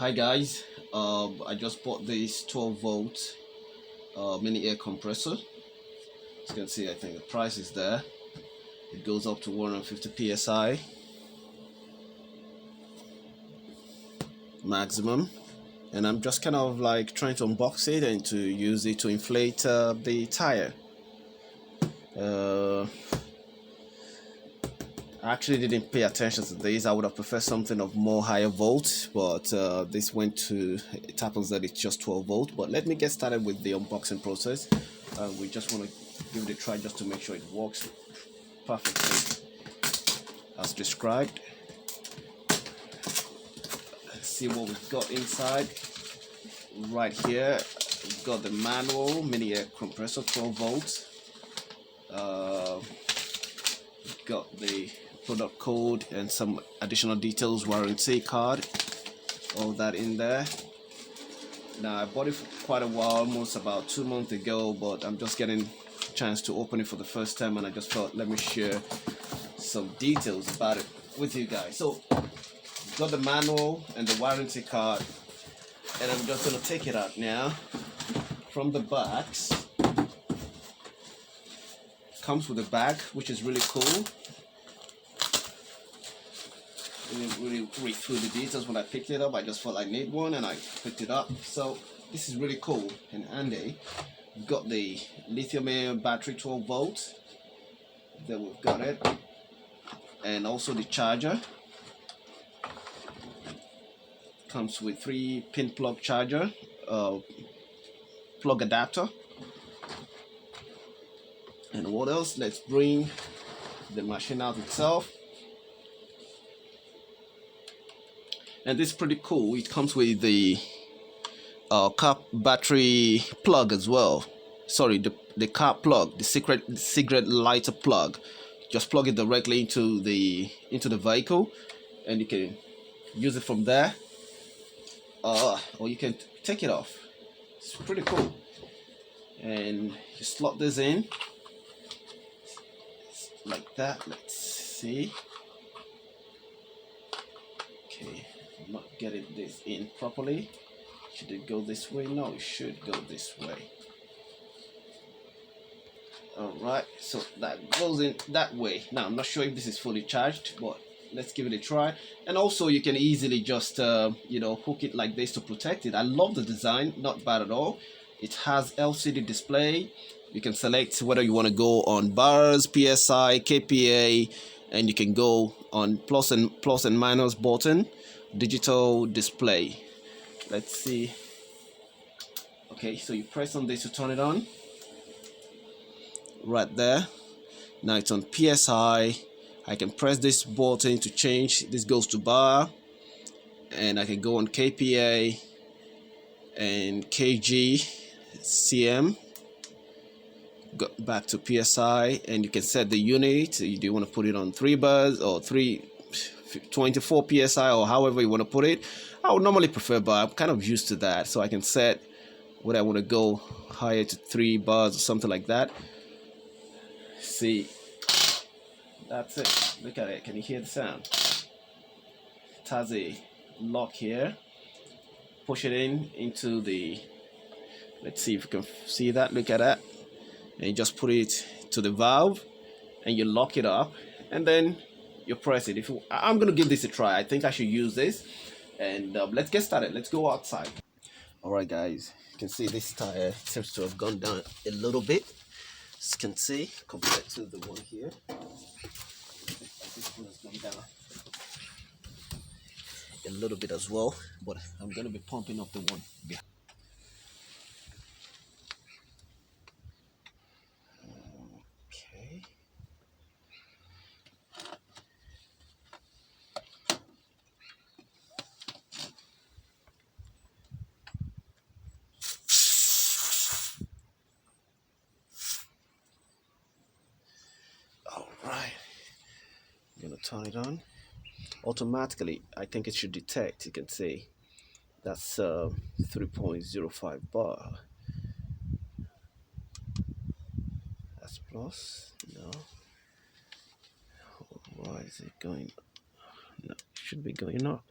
Hi guys, I just bought this 12 volt mini air compressor. As you can see, I think the price is there. It goes up to 150 psi maximum, and I'm just kind of like trying to unbox it and to use it to inflate the tire. Uh, I actually didn't pay attention to this. I would have preferred something of more higher volt, but this went to, it happens that it's just 12 volt. But let me get started with the unboxing process. We just want to give it a try just to make sure it works perfectly as described. Let's see what we've got inside. Right here, we've got the manual mini air compressor 12 volts. Got the product code and some additional details, warranty card, all that in there. Now I bought it for quite a while, almost about 2 months ago, but I'm just getting a chance to open it for the first time, and I just thought let me share some details about it with you guys. So got the manual and the warranty card, and I'm just gonna take it out now from the box. Comes with a bag, which is really cool. I didn't really read through the details when I picked it up. I just felt I need one and I picked it up. So this is really cool and handy. We've got the lithium-ion battery 12 volts. There we've got it. And also the charger. Comes with 3-pin plug charger, plug adapter. And what else? Let's bring the machine out itself. And this is pretty cool. It comes with the car battery plug as well. Sorry, the car plug, the cigarette lighter plug. Just plug it directly into the vehicle, and you can use it from there. Or you can take it off. It's pretty cool. And you slot this in like that. Let's see. Okay, I'm not getting this in properly. Should it go this way? No, it should go this way. Alright, so that goes in that way. Now, I'm not sure if this is fully charged, but let's give it a try. And also, you can easily just, hook it like this to protect it. I love the design, not bad at all. It has LCD display. You can select whether you want to go on bars, PSI, KPA, and you can go on plus and minus button, digital display. Let's see. Okay, so you press on this to turn it on. Right there. Now it's on PSI. I can press this button to change. This goes to bar, and I can go on KPA and KG, CM. Go back to PSI, and you can set the unit. Do you want to put it on 3 bars or 24 PSI, or however you want to put it? I would normally prefer bar. I'm kind of used to that, so I can set whether I want to go higher to 3 bars or something like that. See, that's it. Look at it. Can you hear the sound? It has a lock here. Push it into the, let's see if you can see that. Look at that. And you just put it to the valve and you lock it up, and then you press it. I'm gonna give this a try. I think I should use this, and let's get started. Let's go outside. All right, guys, you can see this tire seems to have gone down a little bit, as you can see, compared to the one here. This one has gone down a little bit as well, but I'm gonna be pumping up the one behind. Okay. All right. I'm gonna turn it on. Automatically, I think it should detect. You can see that's 3.05 bar. That's plus. No. Why is it going? No, it should be going up.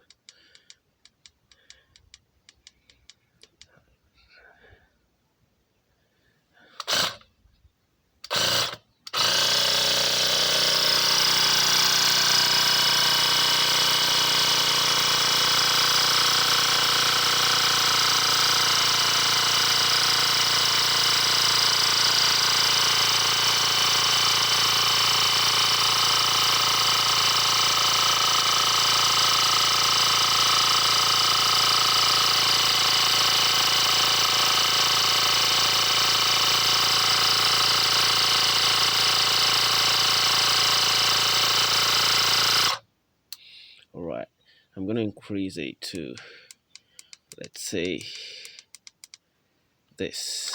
to increase it to, let's say, this.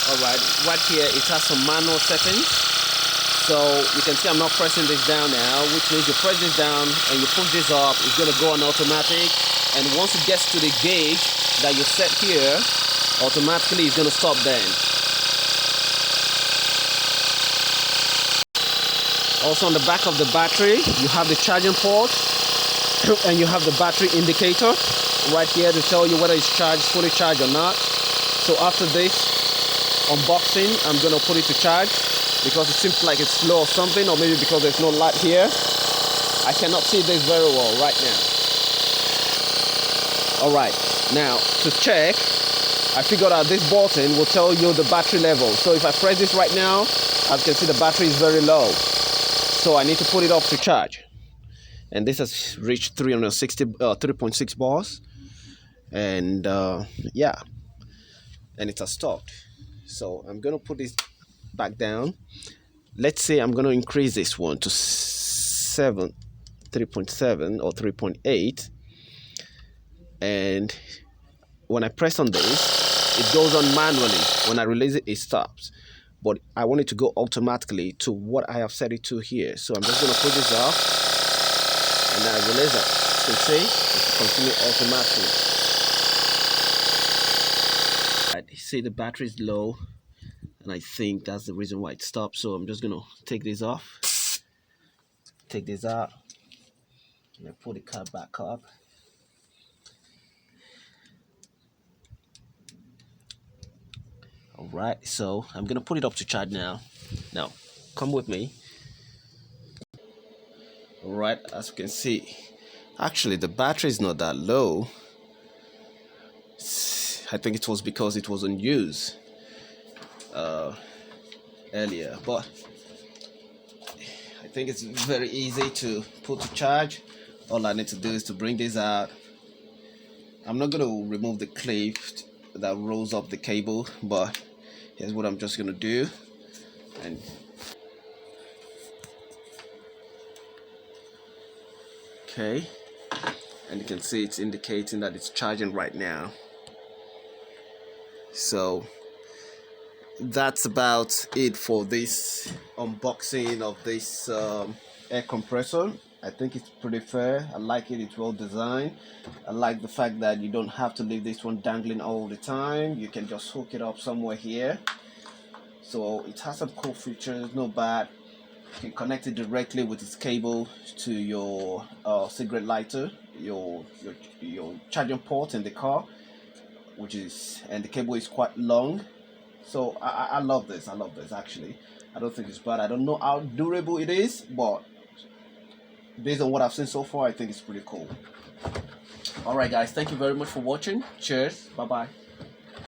Alright, right here it has some manual settings. So you can see I'm not pressing this down now, which means you press this down and you push this up, it's going to go on automatic. And once it gets to the gauge that you set here, automatically it's going to stop then. Also on the back of the battery, you have the charging port and you have the battery indicator right here to tell you whether it's charged, fully charged or not. So after this unboxing, I'm gonna put it to charge because it seems like it's slow or something, or maybe because there's no light here. I cannot see this very well right now. Alright, now to check, I figured out this button will tell you the battery level. So if I press this right now, as you can see the battery is very low, so I need to put it off to charge. And this has reached 3.6 bars, and yeah, and it has stopped. So I'm gonna put this back down. Let's say I'm gonna increase this one to 3.7 or 3.8, and when I press on this, it goes on manually. When I release it, it stops. But I want it to go automatically to what I have set it to here. So I'm just gonna put this off, and I release it. You can see it's continuing automatically. See, the battery is low, and I think that's the reason why it stopped. So I'm just gonna take this off, take this out, and I put the card back up. All right, so I'm gonna put it up to charge now. Now come with me. All right, as you can see, actually the battery is not that low. I think it was because it was on use earlier, but I think it's very easy to put to charge. All I need to do is to bring this out. I'm not going to remove the clip that rolls up the cable, but here's what I'm just going to do. And okay, and you can see it's indicating that it's charging right now. So that's about it for this unboxing of this air compressor. I think it's pretty fair. I like it. It's well designed. I like the fact that you don't have to leave this one dangling all the time. You can just hook it up somewhere here. So it has some cool features, not bad. You can connect it directly with its cable to your cigarette lighter, your charging port in the car, and the cable is quite long. So I love this. I love this actually. I don't think it's bad. I don't know how durable it is, but based on what I've seen so far, I think it's pretty cool. Alright guys, thank you very much for watching. Cheers. Bye bye.